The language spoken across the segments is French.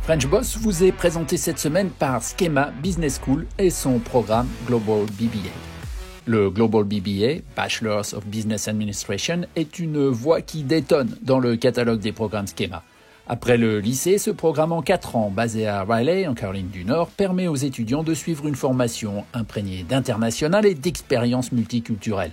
French Boss vous est présenté cette semaine par Schema Business School et son programme Global BBA. Le Global BBA, Bachelors of Business Administration, est une voie qui détonne dans le catalogue des programmes Schema. Après le lycée, ce programme en 4 ans, basé à Raleigh, en Caroline du Nord, permet aux étudiants de suivre une formation imprégnée d'international et d'expériences multiculturelles.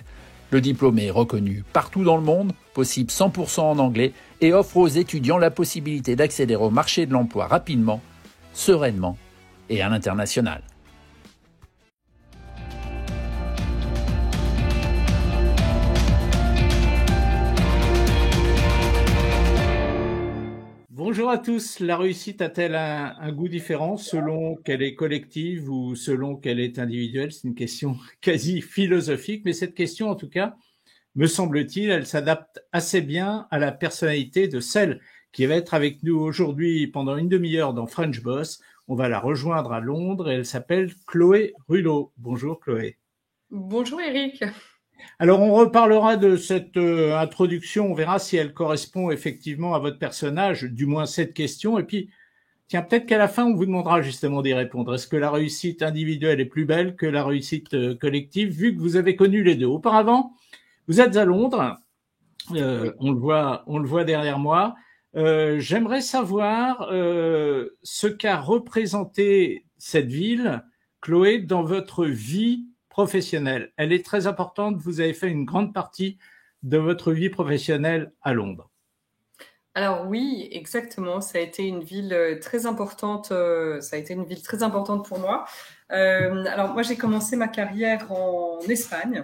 Le diplôme est reconnu partout dans le monde, possible 100% en anglais, et offre aux étudiants la possibilité d'accéder au marché de l'emploi rapidement, sereinement et à l'international. Bonjour à tous. La réussite a-t-elle un goût différent selon qu'elle est collective ou selon qu'elle est individuelle? C'est une question quasi philosophique, mais cette question, en tout cas, me semble-t-il, elle s'adapte assez bien à la personnalité de celle qui va être avec nous aujourd'hui pendant une demi-heure dans French Boss. On va la rejoindre à Londres et elle s'appelle Chloé Rulot. Bonjour Chloé. Bonjour Eric. Alors, on reparlera de cette introduction, on verra si elle correspond effectivement à votre personnage, du moins cette question. Et puis, tiens, peut-être qu'à la fin, on vous demandera justement d'y répondre. Est-ce que la réussite individuelle est plus belle que la réussite collective, vu que vous avez connu les deux? Auparavant, vous êtes à Londres, on le voit derrière moi. J'aimerais savoir ce qu'a représenté cette ville, Chloé, dans votre vie professionnelle. Elle est très importante. Vous avez fait une grande partie de votre vie professionnelle à Londres. Alors oui, exactement. Ça a été une ville très importante. Ça a été une ville très importante pour moi. Alors moi, j'ai commencé ma carrière en Espagne.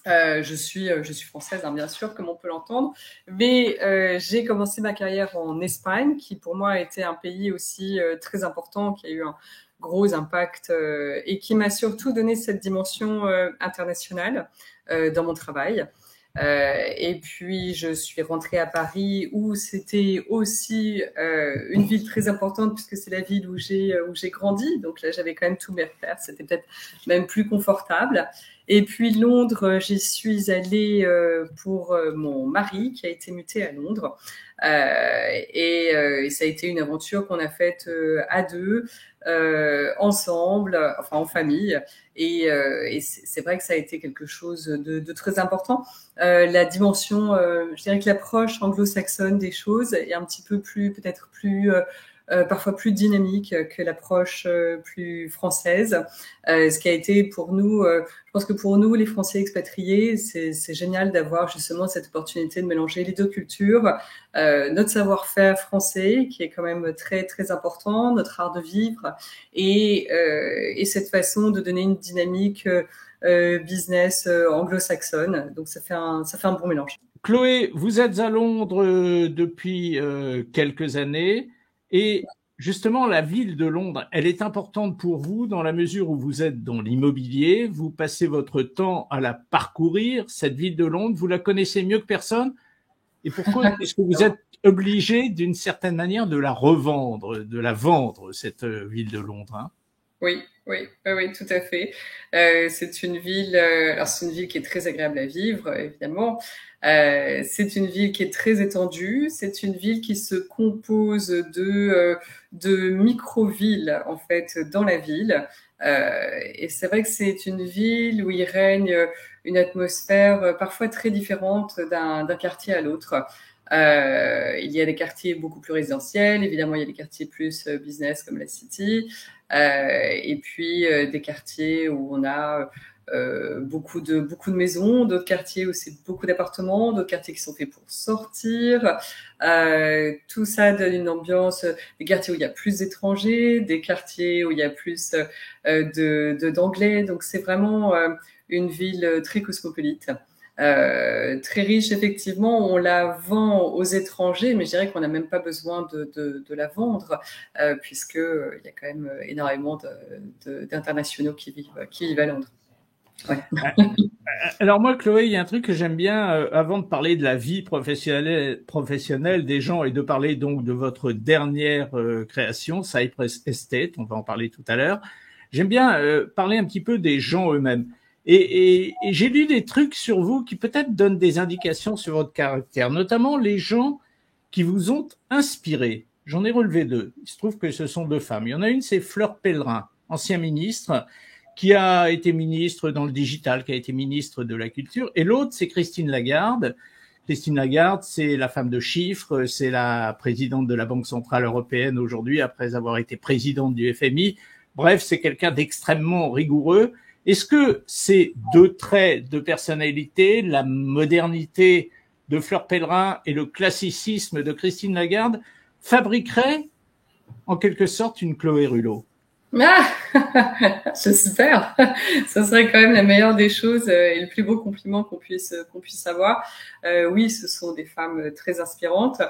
Je suis française, hein, bien sûr, comme on peut l'entendre, mais j'ai commencé ma carrière en Espagne, qui pour moi a été un pays aussi très important, qui a eu un gros impact et qui m'a surtout donné cette dimension internationale dans mon travail. Et puis je suis rentrée à Paris, où c'était aussi une ville très importante, puisque c'est la ville où j'ai grandi. Donc là, j'avais quand même tous mes repères. C'était peut-être même plus confortable. Et puis Londres, j'y suis allée pour mon mari qui a été muté à Londres. Et ça a été une aventure qu'on a faite à deux, ensemble, enfin en famille. Et c'est vrai que ça a été quelque chose de très important. La dimension, je dirais que l'approche anglo-saxonne des choses est un petit peu plus, peut-être plus parfois plus dynamique que l'approche plus française. Ce qui a été pour nous, je pense que pour nous, les Français expatriés, c'est génial d'avoir justement cette opportunité de mélanger les deux cultures, notre savoir-faire français, qui est quand même très très important, notre art de vivre, et cette façon de donner une dynamique business anglo-saxonne. Donc ça fait un bon mélange. Chloé, vous êtes à Londres depuis quelques années. Et justement, la ville de Londres, elle est importante pour vous dans la mesure où vous êtes dans l'immobilier, vous passez votre temps à la parcourir, cette ville de Londres, vous la connaissez mieux que personne. Et pourquoi est-ce que vous êtes obligé, d'une certaine manière, de la revendre, de la vendre, cette ville de Londres, hein? Oui, tout à fait. C'est une ville, alors c'est une ville qui est très agréable à vivre, évidemment. C'est une ville qui est très étendue. C'est une ville qui se compose de micro-villes, en fait, dans la ville. Et c'est vrai que c'est une ville où il règne une atmosphère parfois très différente d'un quartier à l'autre. Il y a des quartiers beaucoup plus résidentiels, évidemment il y a des quartiers plus business comme la City, et puis des quartiers où on a beaucoup de maisons, d'autres quartiers où c'est beaucoup d'appartements, d'autres quartiers qui sont faits pour sortir. Tout ça donne une ambiance, des quartiers où il y a plus d'étrangers, des quartiers où il y a plus d'anglais. Donc c'est vraiment une ville très cosmopolite. Très riche, effectivement, on la vend aux étrangers, mais je dirais qu'on n'a même pas besoin de la vendre, puisque il y a quand même énormément d'internationaux qui vivent à Londres. Ouais. Alors moi, Chloé, il y a un truc que j'aime bien, avant de parler de la vie professionnelle des gens et de parler donc de votre dernière création, Cypress Estate, on va en parler tout à l'heure, j'aime bien parler un petit peu des gens eux-mêmes. Et j'ai lu des trucs sur vous qui peut-être donnent des indications sur votre caractère, notamment les gens qui vous ont inspiré. j'en ai relevé deux. Il se trouve que ce sont deux femmes. Il y en a une, c'est Fleur Pellerin, ancien ministre, qui a été ministre dans le digital, qui a été ministre de la culture. Et l'autre, c'est Christine Lagarde. Christine Lagarde, c'est la femme de chiffres, c'est la présidente de la Banque centrale européenne aujourd'hui, après avoir été présidente du FMI. Bref, c'est quelqu'un d'extrêmement rigoureux. Est-ce que ces deux traits de personnalité, la modernité de Fleur Pellerin et le classicisme de Christine Lagarde, fabriqueraient en quelque sorte une Chloé Rulot? Ah, j'espère. Ce serait quand même la meilleure des choses et le plus beau compliment qu'on puisse avoir. Oui, ce sont des femmes très inspirantes.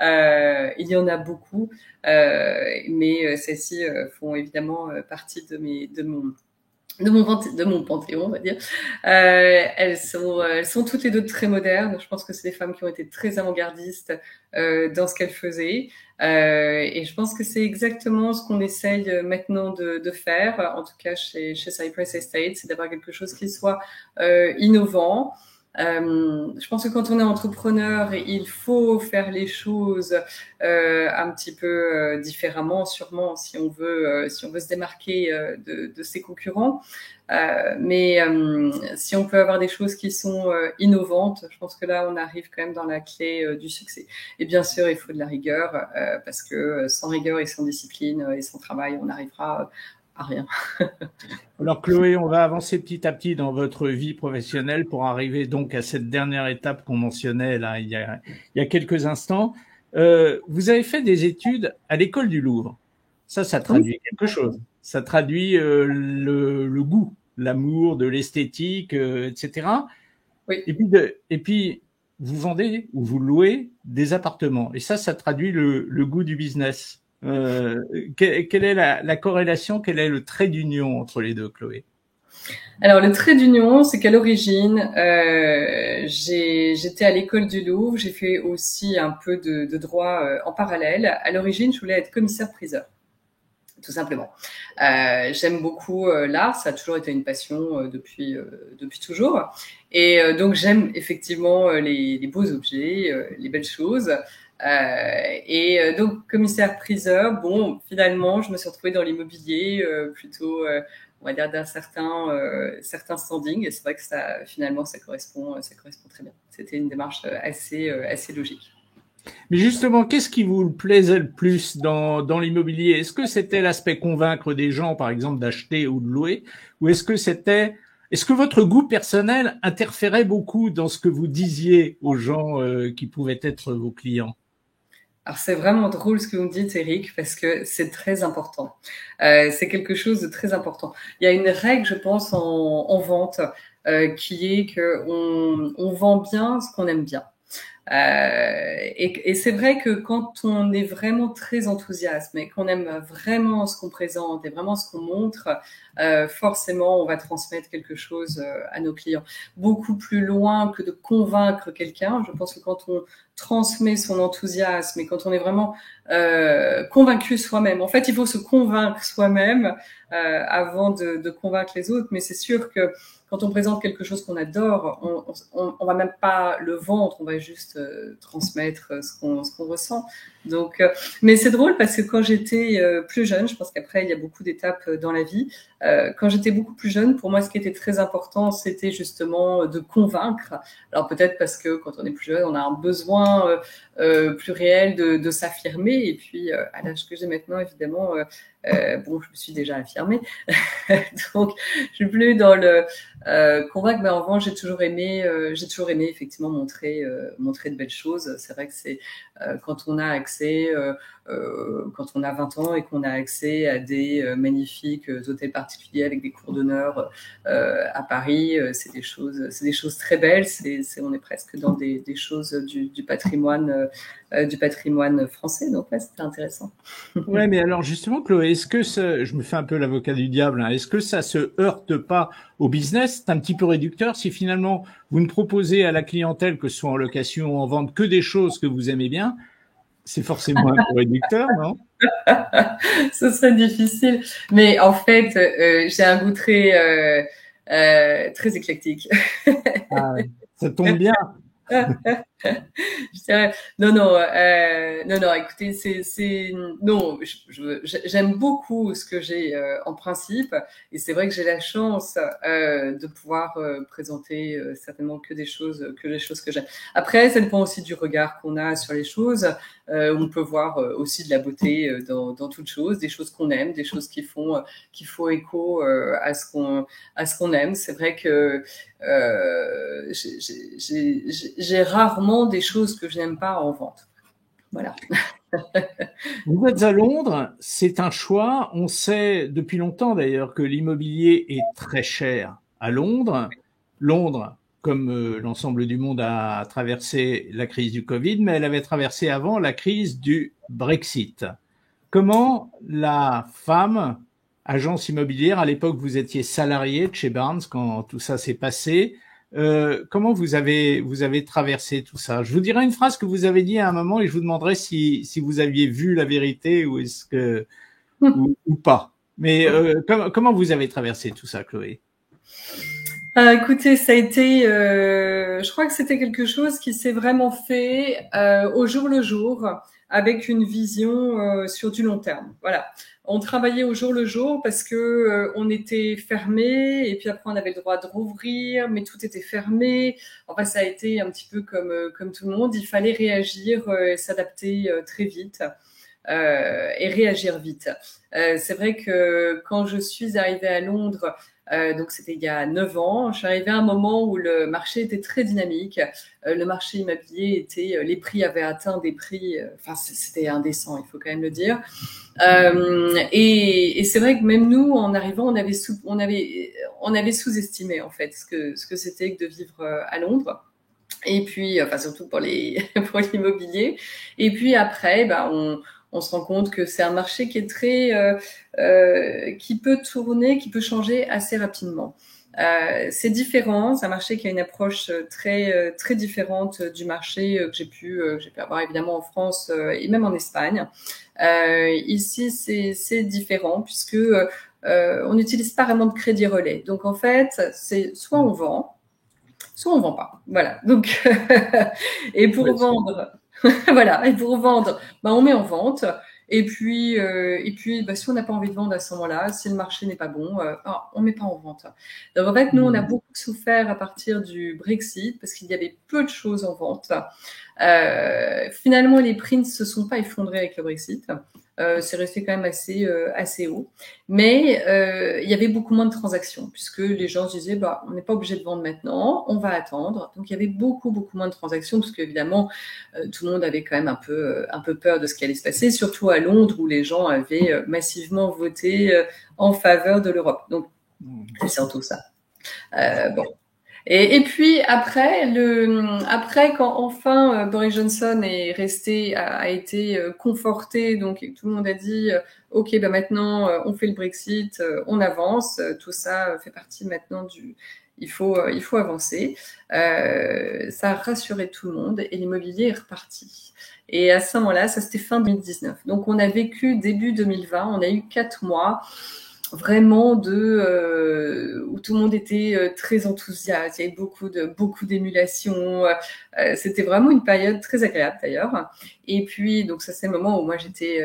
Il y en a beaucoup, mais celles-ci font évidemment partie de mon panthéon, on va dire. Elles sont toutes les deux très modernes. Je pense que c'est des femmes qui ont été très avant-gardistes dans ce qu'elles faisaient. Et je pense que c'est exactement ce qu'on essaye maintenant de faire, en tout cas chez Cypress Estate, c'est d'avoir quelque chose qui soit innovant. Je pense que quand on est entrepreneur, il faut faire les choses un petit peu différemment, sûrement, si on veut se démarquer de ses concurrents. Mais si on peut avoir des choses qui sont innovantes, je pense que là, on arrive quand même dans la clé du succès. Et bien sûr, il faut de la rigueur, parce que sans rigueur et sans discipline et sans travail, on n'arrivera à rien. Alors Chloé, on va avancer petit à petit dans votre vie professionnelle pour arriver donc à cette dernière étape qu'on mentionnait là il y a quelques instants. Vous avez fait des études à l'école du Louvre. Ça traduit quelque chose. Ça traduit le goût, l'amour de l'esthétique, etc. Oui. Et puis vous vendez ou vous louez des appartements. Et ça traduit le goût du business. Quelle est la corrélation, quel est le trait d'union entre les deux, Chloé? Alors, le trait d'union, c'est qu'à l'origine, j'étais à l'école du Louvre, j'ai fait aussi un peu de droit en parallèle. À l'origine, je voulais être commissaire-priseur, tout simplement. J'aime beaucoup l'art, ça a toujours été une passion depuis toujours. Et donc, j'aime effectivement les beaux objets, les belles choses. Donc commissaire-priseur, bon, finalement, je me suis retrouvée dans l'immobilier plutôt, on va dire d'un certain standing. Et c'est vrai que ça, finalement, ça correspond très bien. C'était une démarche assez logique. Mais justement, qu'est-ce qui vous plaisait le plus dans l'immobilier? Est-ce que c'était l'aspect convaincre des gens, par exemple, d'acheter ou de louer, ou est-ce que votre goût personnel interférait beaucoup dans ce que vous disiez aux gens qui pouvaient être vos clients? Alors, c'est vraiment drôle ce que vous me dites, Eric, parce que c'est très important. C'est quelque chose de très important. Il y a une règle, je pense, en vente, qui est que on vend bien ce qu'on aime bien. Et c'est vrai que quand on est vraiment très enthousiaste et qu'on aime vraiment ce qu'on présente et vraiment ce qu'on montre, forcément, on va transmettre quelque chose à nos clients. Beaucoup plus loin que de convaincre quelqu'un. Je pense que quand on transmet son enthousiasme et quand on est vraiment convaincu soi-même, en fait, il faut se convaincre soi-même avant de convaincre les autres. Mais c'est sûr que quand on présente quelque chose qu'on adore, on va même pas le vendre, on va juste transmettre ce qu'on ressent. Donc, mais c'est drôle parce que quand j'étais plus jeune, je pense qu'après il y a beaucoup d'étapes dans la vie. Quand j'étais beaucoup plus jeune, pour moi, ce qui était très important, c'était justement de convaincre. Alors peut-être parce que quand on est plus jeune, on a un besoin plus réel de s'affirmer. Et puis à l'âge que j'ai maintenant, évidemment, bon, je me suis déjà affirmée, donc je suis plus dans le convaincre. Mais en revanche, j'ai toujours aimé effectivement montrer de belles choses. C'est vrai que c'est quand on a accès, quand on a 20 ans et qu'on a accès à des magnifiques hôtels particuliers avec des cours d'honneur à Paris, c'est des choses très belles. On est presque dans des choses du patrimoine français. Donc là, c'était intéressant. Ouais, mais alors justement, Chloé, je me fais un peu l'avocat du diable, hein, est-ce que ça se heurte pas au business? C'est un petit peu réducteur si finalement vous ne proposez à la clientèle, que ce soit en location ou en vente, que des choses que vous aimez bien. C'est forcément un peu réducteur, non? Ce serait difficile. Mais en fait, j'ai un goût très éclectique. Ah, ouais. Ça tombe bien. Je dirais, non, non, non, non, écoutez, non, j'aime beaucoup ce que j'ai en principe, et c'est vrai que j'ai la chance de pouvoir présenter certainement que des choses que j'aime. Après, ça dépend aussi du regard qu'on a sur les choses. On peut voir aussi de la beauté dans toute chose, des choses qu'on aime, des choses qui font écho à ce qu'on aime. C'est vrai que j'ai rarement des choses que je n'aime pas en vente. Voilà. Vous êtes à Londres, c'est un choix. On sait depuis longtemps d'ailleurs que l'immobilier est très cher à Londres. Londres, comme l'ensemble du monde, a traversé la crise du Covid, mais elle avait traversé avant la crise du Brexit. Comment la femme, agence immobilière, à l'époque vous étiez salarié de chez Barnes quand tout ça s'est passé, comment vous avez traversé tout ça? Je vous dirai une phrase que vous avez dit à un moment et je vous demanderai si vous aviez vu la vérité ou est-ce que ou pas. Mais comment vous avez traversé tout ça, Chloé? Écoutez, ça a été, je crois que c'était quelque chose qui s'est vraiment fait au jour le jour, avec une vision sur du long terme. Voilà. On travaillait au jour le jour parce que on était fermé et puis après on avait le droit de rouvrir, mais tout était fermé. Enfin, ça a été un petit peu comme tout le monde. Il fallait réagir, s'adapter très vite. Et réagir vite. C'est vrai que quand je suis arrivée à Londres, donc c'était il y a 9 ans, je suis arrivée à un moment où le marché était très dynamique. Le marché immobilier les prix avaient atteint des prix, enfin c'était indécent, il faut quand même le dire. Et c'est vrai que même nous, en arrivant, on avait sous-estimé en fait ce que c'était que de vivre à Londres. Et puis, enfin surtout pour l'immobilier. Et puis après, bah on se rend compte que c'est un marché qui est qui peut tourner, qui peut changer assez rapidement. C'est différent, c'est un marché qui a une approche très différente du marché que j'ai pu avoir évidemment en France et même en Espagne. Ici, c'est différent puisque on n'utilise pas vraiment de crédit relais. Donc en fait, c'est soit on vend pas. Voilà. Donc et pour vendre, voilà, et pour vendre, bah, on met en vente. Et puis, bah, si on n'a pas envie de vendre à ce moment-là, si le marché n'est pas bon, on met pas en vente. Donc en fait, nous, on a beaucoup souffert à partir du Brexit parce qu'il y avait peu de choses en vente. Finalement, les prix ne se sont pas effondrés avec le Brexit. C'est resté quand même assez haut. Mais il y avait beaucoup moins de transactions puisque les gens se disaient bah on n'est pas obligé de vendre maintenant, on va attendre. Donc il y avait beaucoup moins de transactions parce qu'évidemment tout le monde avait quand même un peu peur de ce qui allait se passer, surtout à Londres où les gens avaient massivement voté en faveur de l'Europe. Donc c'est surtout ça. Bon. Et puis après, quand enfin Boris Johnson a été conforté, donc tout le monde a dit ok, bah maintenant on fait le Brexit, on avance, tout ça fait partie maintenant il faut avancer. Ça a rassuré tout le monde et l'immobilier est reparti. Et à ce moment-là, ça c'était fin 2019. Donc on a vécu début 2020, on a eu 4 mois vraiment où tout le monde était très enthousiaste, il y avait beaucoup d'émulation, c'était vraiment une période très agréable d'ailleurs. Et puis donc ça c'est le moment où moi j'étais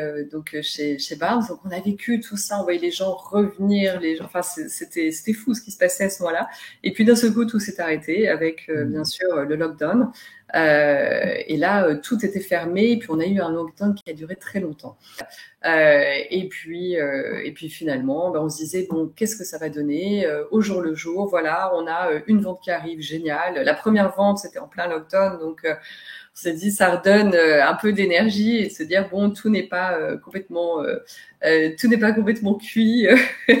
chez Barnes, donc on a vécu tout ça, on voyait les gens revenir, enfin c'était fou ce qui se passait à ce moment-là. Et puis d'un seul coup tout s'est arrêté avec bien sûr le lockdown. Et là, tout était fermé, et puis on a eu un lockdown qui a duré très longtemps. Et puis finalement, on se disait bon, qu'est-ce que ça va donner au jour le jour. Voilà, on a une vente qui arrive, génial. La première vente, c'était en plein lockdown, donc on s'est dit ça redonne un peu d'énergie et de se dire bon, tout n'est pas complètement cuit.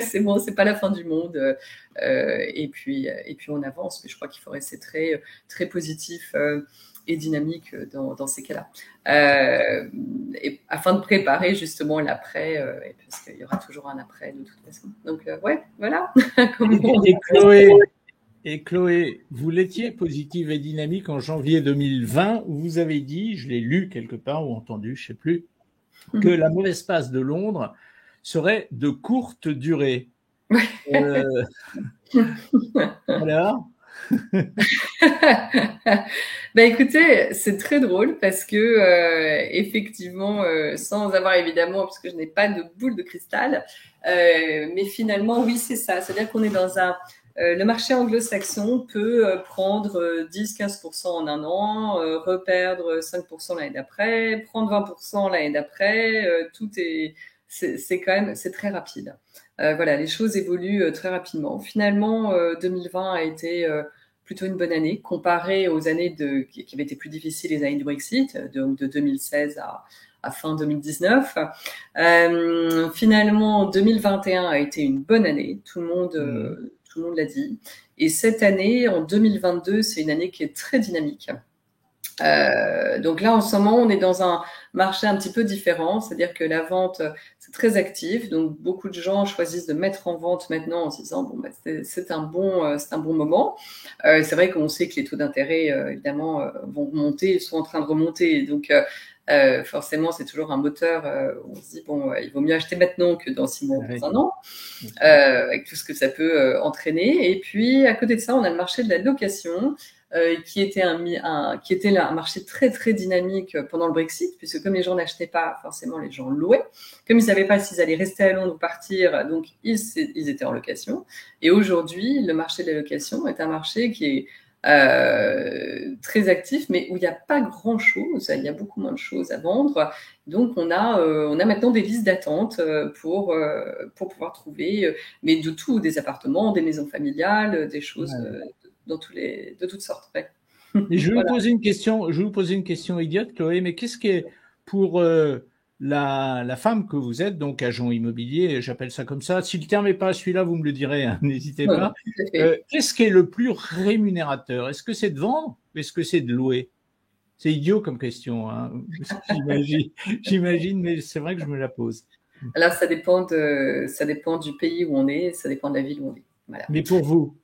C'est bon, c'est pas la fin du monde. Et puis on avance, mais je crois qu'il faut rester très positif et dynamique dans ces cas-là, et afin de préparer justement l'après, parce qu'il y aura toujours un après de toute façon. Donc ouais, voilà. Et Chloé, vous l'étiez positive et dynamique en janvier 2020 où vous avez dit, je l'ai lu quelque part ou entendu, je sais plus, que la mauvaise passe de Londres serait de courte durée. Ouais. Alors, Écoutez, c'est très drôle parce que effectivement, sans avoir évidemment, parce que je n'ai pas de boule de cristal, mais finalement, oui, c'est ça. C'est-à-dire qu'on est dans le marché anglo-saxon peut prendre 10-15% en un an, reperdre 5% l'année d'après, prendre 20% l'année d'après. C'est quand même, c'est très rapide. Voilà, les choses évoluent très rapidement. Finalement, 2020 a été plutôt une bonne année comparée aux années qui avaient été plus difficiles, les années du Brexit, donc de 2016 à fin 2019. Finalement, 2021 a été une bonne année. Tout le monde l'a dit. Et cette année, en 2022, c'est une année qui est très dynamique. Donc là, en ce moment, on est dans un marché un petit peu différent, c'est-à-dire que la vente, c'est très actif. Donc beaucoup de gens choisissent de mettre en vente maintenant en se disant bon, c'est un bon moment. C'est vrai qu'on sait que les taux d'intérêt, évidemment, vont remonter, ils sont en train de remonter. Donc forcément, c'est toujours un moteur où on se dit bon, il vaut mieux acheter maintenant que dans 6 mois ou dans un an, avec tout ce que ça peut entraîner. Et puis à côté de ça, on a le marché de la location. Qui était un marché très très dynamique pendant le Brexit, puisque comme les gens n'achetaient pas, forcément les gens louaient. Comme ils ne savaient pas s'ils allaient rester à Londres ou partir, donc ils étaient en location. Et aujourd'hui, le marché de la location est un marché qui est très actif, mais où il n'y a pas grand-chose, il y a beaucoup moins de choses à vendre. Donc on a maintenant des listes d'attente pour pouvoir trouver, mais de tout, des appartements, des maisons familiales, des choses de toutes sortes. Ouais. Et je vais vous poser une question idiote, Chloé, mais qu'est-ce qui est pour la femme que vous êtes, donc agent immobilier, j'appelle ça comme ça. Si le terme n'est pas celui-là, vous me le direz, hein, n'hésitez pas. Qu'est-ce qui est le plus rémunérateur? Est-ce que c'est de vendre ou est-ce que c'est de louer? C'est idiot comme question, hein. J'imagine, mais c'est vrai que je me la pose. Alors ça dépend du pays où on est, ça dépend de la ville où on est. Voilà. Mais pour vous,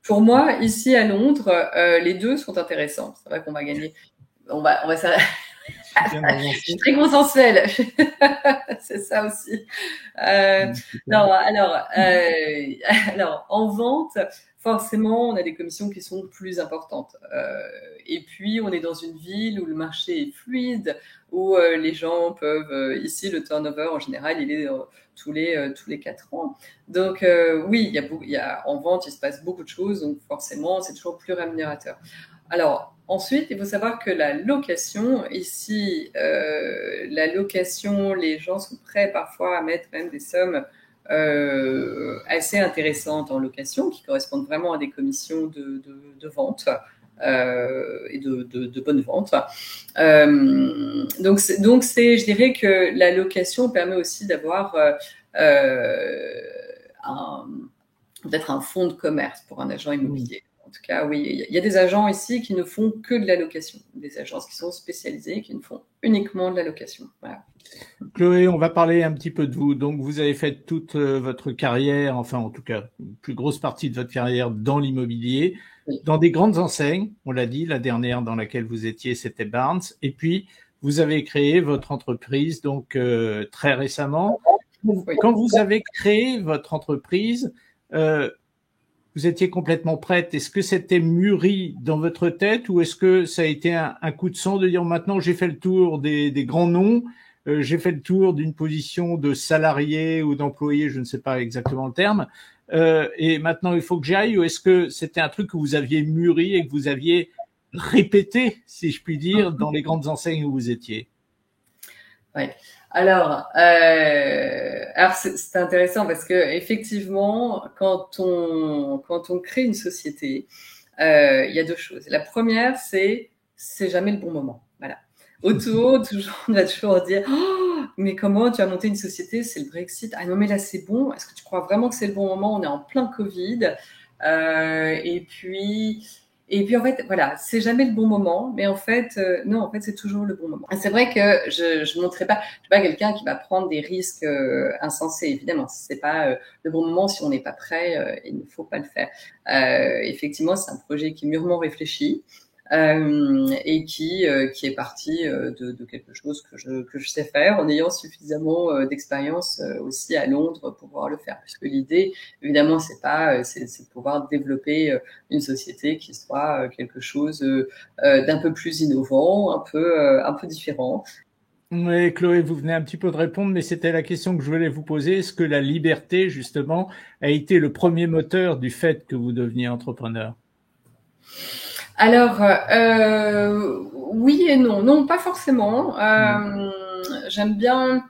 pour moi, ici à Londres, les deux sont intéressants. C'est vrai qu'on va gagner. On va je suis très consensuelle. C'est ça aussi. Non, alors, en vente, forcément, on a des commissions qui sont plus importantes. Et puis, on est dans une ville où le marché est fluide, où les gens peuvent. Ici, le turnover, en général, il est tous les 4 ans. Donc, oui, en vente, il se passe beaucoup de choses. Donc, forcément, c'est toujours plus rémunérateur. Alors, ensuite, il faut savoir que la location, ici, les gens sont prêts parfois à mettre même des sommes assez intéressantes en location, qui correspondent vraiment à des commissions de vente et de bonnes ventes. Donc, je dirais que la location permet aussi d'avoir peut-être un fonds de commerce pour un agent immobilier. En tout cas, oui, il y a des agents ici qui ne font que de la location, des agences qui sont spécialisées, qui ne font uniquement de la location. Voilà. Chloé, on va parler un petit peu de vous. Donc, vous avez fait toute votre carrière, enfin, en tout cas, une plus grosse partie de votre carrière dans l'immobilier, dans des grandes enseignes. On l'a dit, la dernière dans laquelle vous étiez, c'était Barnes. Et puis, vous avez créé votre entreprise, donc, très récemment. Quand vous avez créé votre entreprise, vous étiez complètement prête. Est-ce que c'était mûri dans votre tête ou est-ce que ça a été un coup de sang de dire maintenant j'ai fait le tour des grands noms, j'ai fait le tour d'une position de salarié ou d'employé, je ne sais pas exactement le terme, et maintenant il faut que j'aille, ou est-ce que c'était un truc que vous aviez mûri et que vous aviez répété, si je puis dire, dans les grandes enseignes où vous étiez? Oui. Alors c'est intéressant parce que effectivement, quand on crée une société, il y a deux choses. La première, c'est jamais le bon moment. Voilà. Autour, on va toujours dire oh, mais comment tu as monté une société? C'est le Brexit. Ah non, mais là c'est bon. Est-ce que tu crois vraiment que c'est le bon moment? On est en plein Covid. Et puis en fait, voilà, c'est jamais le bon moment, mais en fait, non, en fait, c'est toujours le bon moment. C'est vrai que je montrerai pas, je suis pas quelqu'un qui va prendre des risques insensés, évidemment. Si c'est pas le bon moment, si on n'est pas prêt, il ne faut pas le faire. Effectivement, c'est un projet qui est mûrement réfléchi. et qui est parti de quelque chose que je sais faire en ayant suffisamment d'expérience aussi à Londres pour pouvoir le faire. Puisque l'idée, évidemment, c'est de pouvoir développer une société qui soit quelque chose d'un peu plus innovant, un peu différent. Oui, Chloé, vous venez un petit peu de répondre, mais c'était la question que je voulais vous poser. Est-ce que la liberté, justement, a été le premier moteur du fait que vous deveniez entrepreneur? Alors, oui et non. Non, pas forcément. J'aime bien,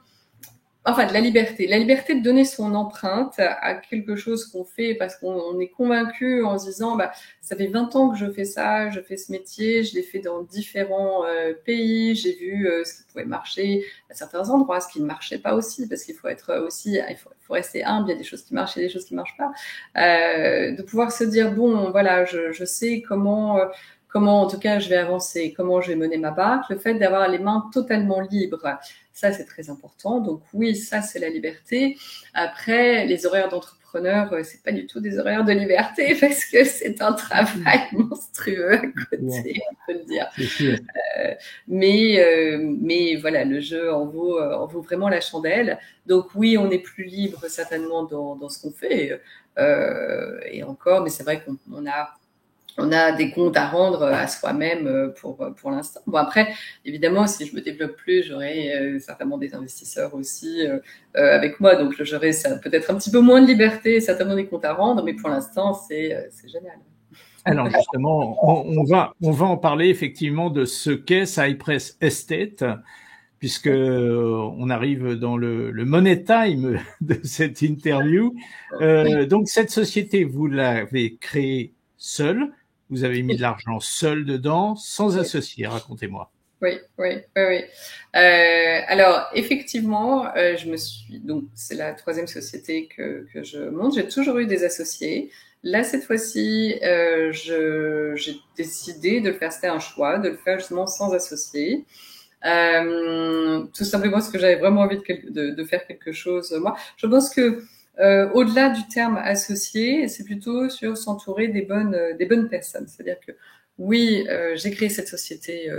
enfin, de la liberté. La liberté de donner son empreinte à quelque chose qu'on fait parce qu'on est convaincu en se disant, bah, ça fait 20 ans que je fais ça, je fais ce métier, je l'ai fait dans différents pays, j'ai vu ce qui pouvait marcher à certains endroits, ce qui ne marchait pas aussi, parce qu'il faut être aussi, il faut rester humble, il y a des choses qui marchent et des choses qui marchent pas. De pouvoir se dire, bon, voilà, je sais comment en tout cas je vais avancer, comment je vais mener ma barque, le fait d'avoir les mains totalement libres, ça c'est très important. Donc oui, ça c'est la liberté. Après, les horaires d'entrepreneur, c'est pas du tout des horaires de liberté parce que c'est un travail monstrueux à côté, on peut le dire. Mais voilà, le jeu en vaut vraiment la chandelle. Donc oui, on est plus libre certainement dans ce qu'on fait. Et encore, mais c'est vrai qu'on a des comptes à rendre à soi-même pour l'instant. Bon, après, évidemment, si je me développe plus, j'aurai certainement des investisseurs aussi avec moi. Donc, j'aurai peut-être un petit peu moins de liberté, certainement des comptes à rendre, mais pour l'instant, c'est génial. Alors justement, on va en parler effectivement de ce qu'est Cypress Estate, puisque on arrive dans le money time de cette interview. Donc cette société, vous l'avez créée seule, vous avez mis de l'argent seul dedans, sans associé, racontez-moi. Oui. Alors effectivement, donc c'est la troisième société que je monte. J'ai toujours eu des associés. Là cette fois-ci, j'ai décidé de le faire. C'était un choix de le faire justement sans associé. Tout simplement parce que j'avais vraiment envie de faire quelque chose. Moi, je pense que au-delà du terme associé, c'est plutôt sur s'entourer des bonnes personnes. C'est-à-dire que oui, j'ai créé cette société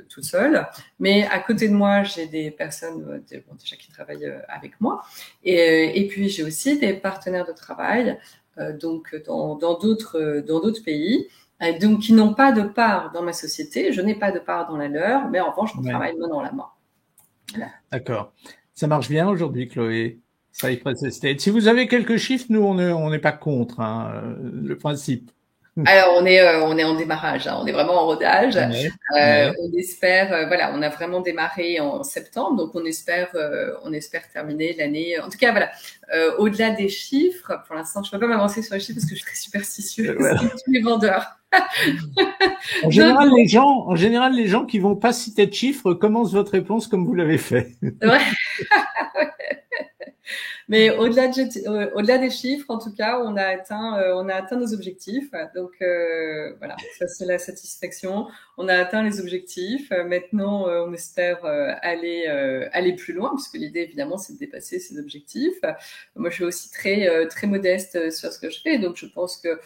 toute seule, mais à côté de moi, j'ai des personnes déjà qui travaillent avec moi, et puis j'ai aussi des partenaires de travail, donc dans d'autres pays. Donc, qui n'ont pas de part dans ma société, je n'ai pas de part dans la leur, mais en revanche, on travaille main dans la main. Voilà. D'accord. Ça marche bien aujourd'hui, Chloé. Cypress Estate. Si vous avez quelques chiffres, nous, on n'est pas contre le principe. Alors, on est en démarrage, hein, on est vraiment en rodage. On espère, voilà, on a vraiment démarré en septembre, donc on espère terminer l'année. En tout cas, voilà, au-delà des chiffres, pour l'instant, je peux pas m'avancer sur les chiffres parce que je suis très superstitieuse, comme tous les vendeurs. En général, les gens qui vont pas citer de chiffres commencent votre réponse comme vous l'avez fait. Ouais. Mais au-delà des chiffres, en tout cas, on a atteint nos objectifs. Donc voilà, ça c'est la satisfaction. On a atteint les objectifs. Maintenant, on espère aller plus loin, puisque l'idée évidemment c'est de dépasser ces objectifs. Moi, je suis aussi très modeste sur ce que je fais, donc je pense que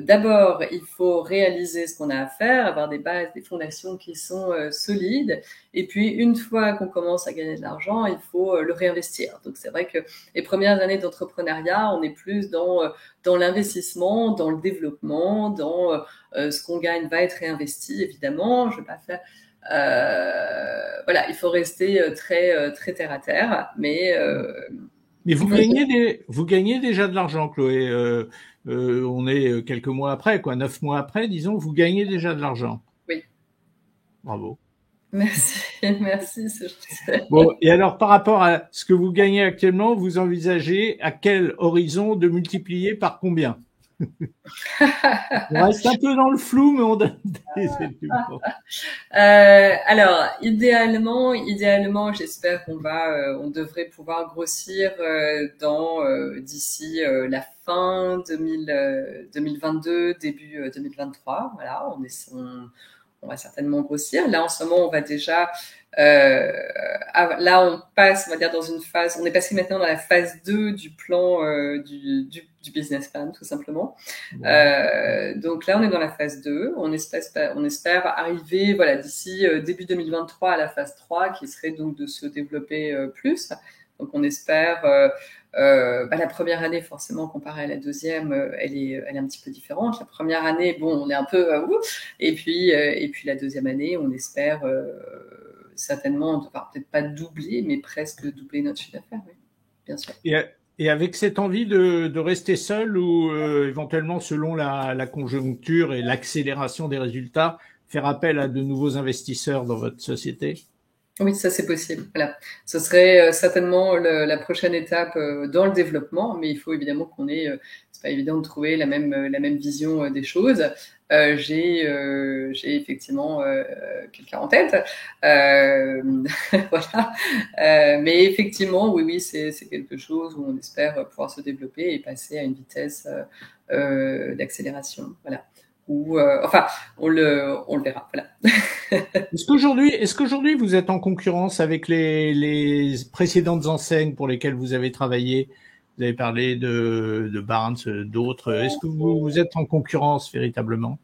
d'abord, il faut réaliser ce qu'on a à faire, avoir des bases, des fondations qui sont solides. Et puis, une fois qu'on commence à gagner de l'argent, il faut le réinvestir. Donc, c'est vrai que les premières années d'entrepreneuriat, on est plus dans l'investissement, dans le développement, dans ce qu'on gagne va être réinvesti, évidemment. Je vais pas faire... voilà, il faut rester très terre à terre, mais vous gagnez déjà de l'argent, Chloé. On est quelques mois après, 9 mois après, disons, vous gagnez déjà de l'argent. Oui. Bravo. Merci, c'est gentil. Bon, et alors par rapport à ce que vous gagnez actuellement, vous envisagez à quel horizon de multiplier par combien? On reste un peu dans le flou, mais on donne des éléments. Alors, idéalement, j'espère on devrait pouvoir grossir d'ici la fin 2022, début 2023. Voilà, on va certainement grossir. Là, en ce moment, on va déjà là, on passe, on va dire, dans une phase. On est passé maintenant dans la phase 2 du plan du business plan, tout simplement. Donc là, on est dans la phase 2. On espère arriver, voilà, d'ici début 2023 à la phase 3, qui serait donc de se développer plus. Donc, on espère. La première année, forcément, comparée à la deuxième, elle est un petit peu différente. La première année, bon, on est un peu et puis la deuxième année, on espère certainement, enfin, peut-être pas doubler, mais presque doubler notre chiffre d'affaires, oui, bien sûr. Et avec cette envie de rester seul ou éventuellement, selon la conjoncture et l'accélération des résultats, faire appel à de nouveaux investisseurs dans votre société? Oui, ça c'est possible. Voilà, ce serait certainement la prochaine étape dans le développement, mais il faut évidemment qu'on ait. C'est pas évident de trouver la même vision des choses. J'ai effectivement quelqu'un en tête, voilà. Mais effectivement, oui, c'est quelque chose où on espère pouvoir se développer et passer à une vitesse d'accélération. Voilà. Ou enfin, on le verra. Voilà. Est-ce qu'aujourd'hui vous êtes en concurrence avec les précédentes enseignes pour lesquelles vous avez travaillé? Vous avez parlé de Barnes, d'autres. Est-ce que vous êtes en concurrence véritablement?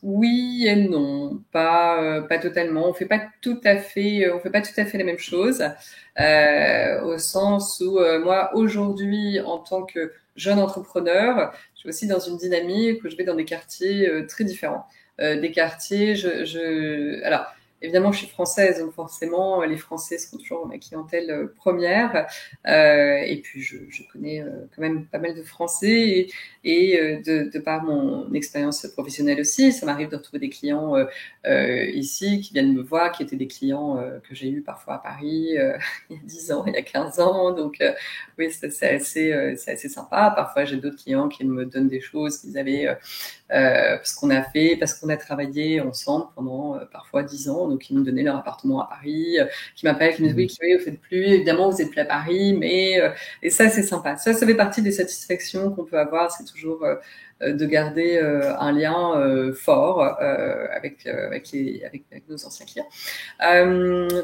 Oui et non, pas totalement. On fait pas tout à fait la même chose, au sens où moi aujourd'hui, en tant que jeune entrepreneur, je suis aussi dans une dynamique où je vais dans des quartiers très différents. Des quartiers, alors évidemment, je suis française, donc forcément, les Français sont toujours ma clientèle première. Et puis, je connais quand même pas mal de Français et de par mon expérience professionnelle aussi, ça m'arrive de retrouver des clients ici qui viennent me voir, qui étaient des clients que j'ai eus parfois à Paris il y a 10 ans, il y a 15 ans. Donc, oui, c'est assez sympa. Parfois, j'ai d'autres clients qui me donnent des choses qu'ils avaient parce qu'on a travaillé ensemble pendant parfois 10 ans. Donc, ils m'ont donné leur appartement à Paris, qui m'appellent, qui me disent oui, Chloé, vous faites plus, évidemment, vous êtes plus à Paris, mais et ça, c'est sympa. Ça fait partie des satisfactions qu'on peut avoir. C'est toujours de garder un lien fort avec nos anciens clients.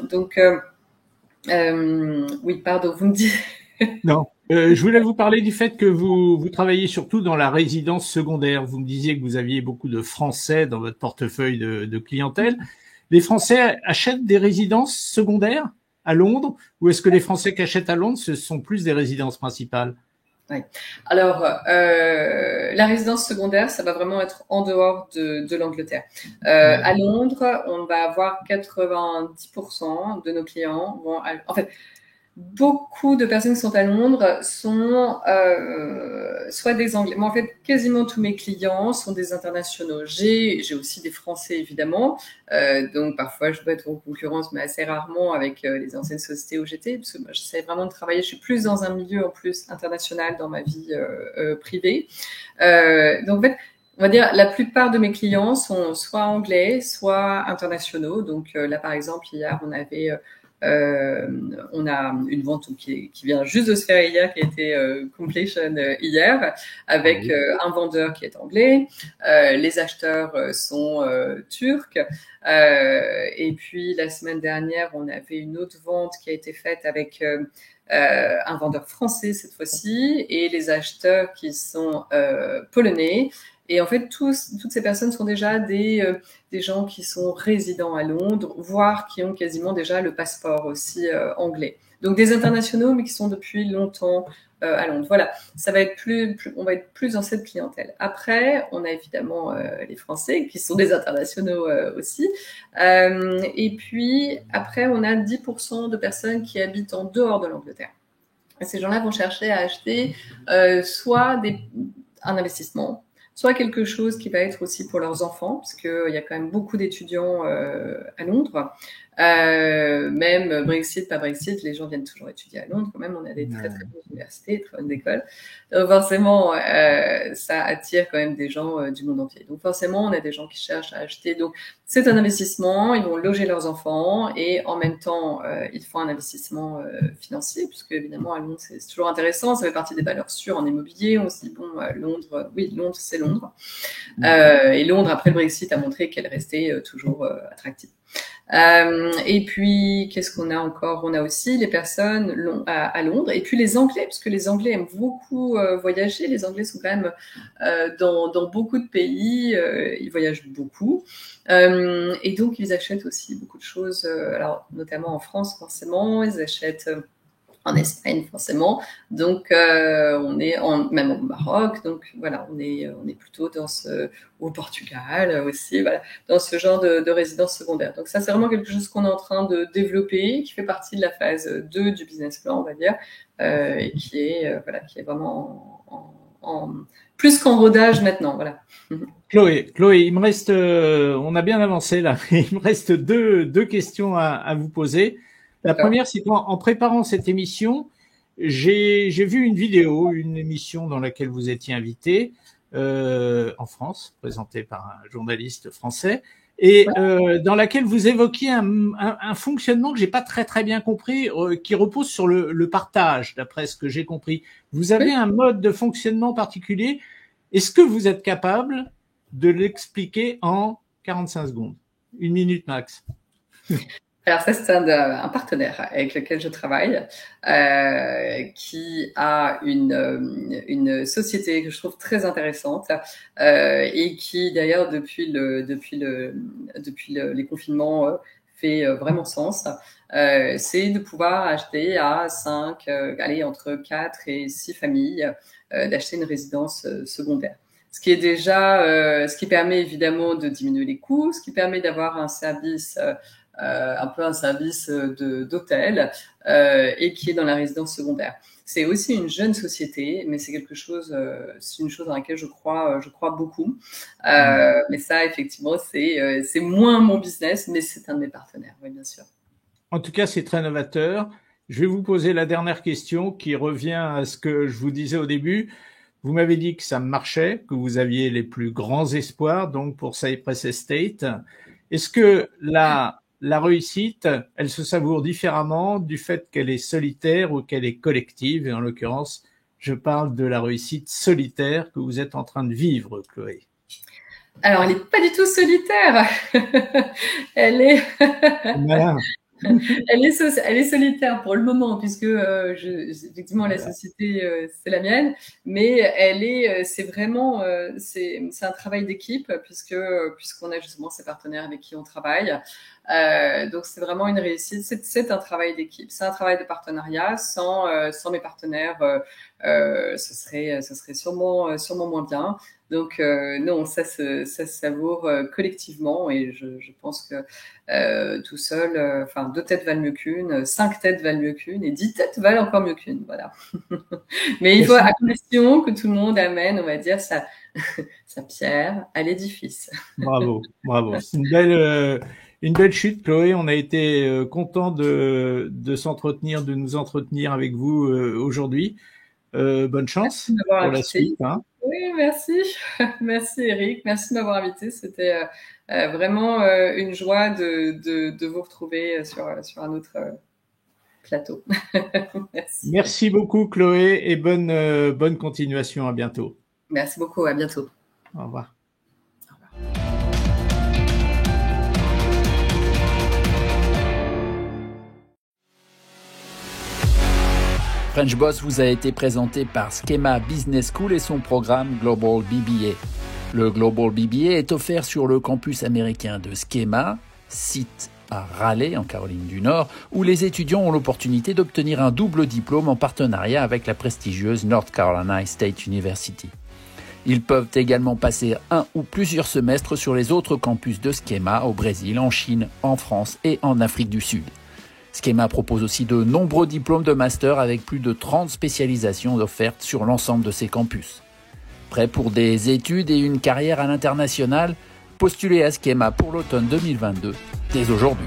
Donc, oui, pardon, vous me dites. Non. Je voulais vous parler du fait que vous travaillez surtout dans la résidence secondaire. Vous me disiez que vous aviez beaucoup de Français dans votre portefeuille de clientèle. Les Français achètent des résidences secondaires à Londres, ou est-ce que les Français qui achètent à Londres, ce sont plus des résidences principales? Oui. Alors, la résidence secondaire, ça va vraiment être en dehors de l'Angleterre. À Londres, on va avoir 90% de nos clients en fait, beaucoup de personnes qui sont à Londres sont soit des Anglais. Moi, en fait, quasiment tous mes clients sont des internationaux. J'ai aussi des Français, évidemment. Donc, parfois, je dois être en concurrence, mais assez rarement avec les anciennes sociétés où j'étais, parce que moi, j'essaie vraiment de travailler. Je suis plus dans un milieu, en plus, international dans ma vie privée. Donc, en fait, on va dire, la plupart de mes clients sont soit anglais, soit internationaux. Donc, là, par exemple, hier, on a une vente qui vient juste de se faire hier, qui a été completion hier, avec un vendeur qui est anglais. Les acheteurs sont turcs. Et puis la semaine dernière, on avait une autre vente qui a été faite avec un vendeur français cette fois-ci, et les acheteurs qui sont polonais. Et en fait, toutes ces personnes sont déjà des gens qui sont résidents à Londres, voire qui ont quasiment déjà le passeport aussi anglais. Donc des internationaux, mais qui sont depuis longtemps à Londres. Voilà, ça va être on va être plus dans cette clientèle. Après, on a évidemment les Français qui sont des internationaux aussi. Et puis après, on a 10% de personnes qui habitent en dehors de l'Angleterre. Et ces gens-là vont chercher à acheter soit un investissement, soit quelque chose qui va être aussi pour leurs enfants, parce qu'il y a quand même beaucoup d'étudiants à Londres. Même Brexit, pas Brexit, les gens viennent toujours étudier à Londres. Quand même, on a des très très bonnes universités, très bonnes écoles. Donc forcément, ça attire quand même des gens du monde entier. Donc forcément, on a des gens qui cherchent à acheter. Donc c'est un investissement, ils vont loger leurs enfants et en même temps, ils font un investissement financier, puisque évidemment à Londres, c'est toujours intéressant. Ça fait partie des valeurs sûres en immobilier. On se dit bon, Londres, oui, Londres, c'est Londres. Et Londres, après le Brexit, a montré qu'elle restait toujours attractive. Et puis, qu'est-ce qu'on a encore? On a aussi les personnes à Londres, et puis les Anglais, parce que les Anglais aiment beaucoup voyager. Les Anglais sont quand même dans beaucoup de pays, ils voyagent beaucoup, et donc ils achètent aussi beaucoup de choses. Alors, notamment en France, forcément, ils achètent en Espagne forcément, donc on est même au Maroc, donc voilà, on est plutôt au Portugal aussi, voilà, dans ce genre de résidence secondaire. Donc ça, c'est vraiment quelque chose qu'on est en train de développer, qui fait partie de la phase 2 du business plan, on va dire, et qui est vraiment plus qu'en rodage maintenant, voilà. Chloé, il me reste, on a bien avancé là, il me reste deux questions à vous poser. La première, c'est qu'en préparant cette émission, j'ai vu une émission dans laquelle vous étiez invité en France, présentée par un journaliste français, et dans laquelle vous évoquiez un fonctionnement que j'ai pas très bien compris, qui repose sur le partage, d'après ce que j'ai compris. Vous avez un mode de fonctionnement particulier. Est-ce que vous êtes capable de l'expliquer en 45 secondes, 1 minute max? Alors ça, c'est un partenaire avec lequel je travaille, qui a une société que je trouve très intéressante, et qui d'ailleurs depuis les confinements fait vraiment sens. C'est de pouvoir acheter à entre 4 et 6 familles, d'acheter une résidence secondaire. Ce qui est déjà, ce qui permet évidemment de diminuer les coûts, ce qui permet d'avoir un service un peu un service d'hôtel, et qui est dans la résidence secondaire. C'est aussi une jeune société, mais c'est c'est une chose dans laquelle je crois beaucoup. Mais ça, effectivement, c'est moins mon business, mais c'est un de mes partenaires, oui, bien sûr. En tout cas, c'est très novateur. Je vais vous poser la dernière question qui revient à ce que je vous disais au début. Vous m'avez dit que ça marchait, que vous aviez les plus grands espoirs, donc pour Cypress Estate. Est-ce que la réussite, elle se savoure différemment du fait qu'elle est solitaire ou qu'elle est collective. Et en l'occurrence, je parle de la réussite solitaire que vous êtes en train de vivre, Chloé. Alors, elle n'est pas du tout solitaire. Elle est... Elle est solitaire pour le moment, puisque effectivement la société c'est la mienne, mais c'est vraiment c'est un travail d'équipe, puisqu'on a justement ces partenaires avec qui on travaille. Donc c'est vraiment une réussite. C'est un travail d'équipe, c'est un travail de partenariat. Sans mes partenaires, ce serait sûrement moins bien. Donc non, ça se savoure collectivement, et je pense que tout seul, 2 têtes valent mieux qu'une, 5 têtes valent mieux qu'une, et 10 têtes valent encore mieux qu'une, voilà. Mais il faut à condition que tout le monde amène, on va dire, sa pierre à l'édifice. Bravo. C'est une belle chute, Chloé. On a été content de nous entretenir avec vous aujourd'hui. Bonne chance pour la suite. Hein. Oui, merci. Merci Eric. Merci de m'avoir invité. C'était vraiment une joie de vous retrouver sur un autre plateau. Merci beaucoup Chloé, et bonne continuation. À bientôt. Merci beaucoup. À bientôt. Au revoir. French Boss vous a été présenté par Schema Business School et son programme Global BBA. Le Global BBA est offert sur le campus américain de Schema, site à Raleigh, en Caroline du Nord, où les étudiants ont l'opportunité d'obtenir un double diplôme en partenariat avec la prestigieuse North Carolina State University. Ils peuvent également passer 1 ou plusieurs semestres sur les autres campus de Schema au Brésil, en Chine, en France et en Afrique du Sud. Schema propose aussi de nombreux diplômes de master avec plus de 30 spécialisations offertes sur l'ensemble de ses campus. Prêt pour des études et une carrière à l'international? Postulez à Schema pour l'automne 2022 dès aujourd'hui.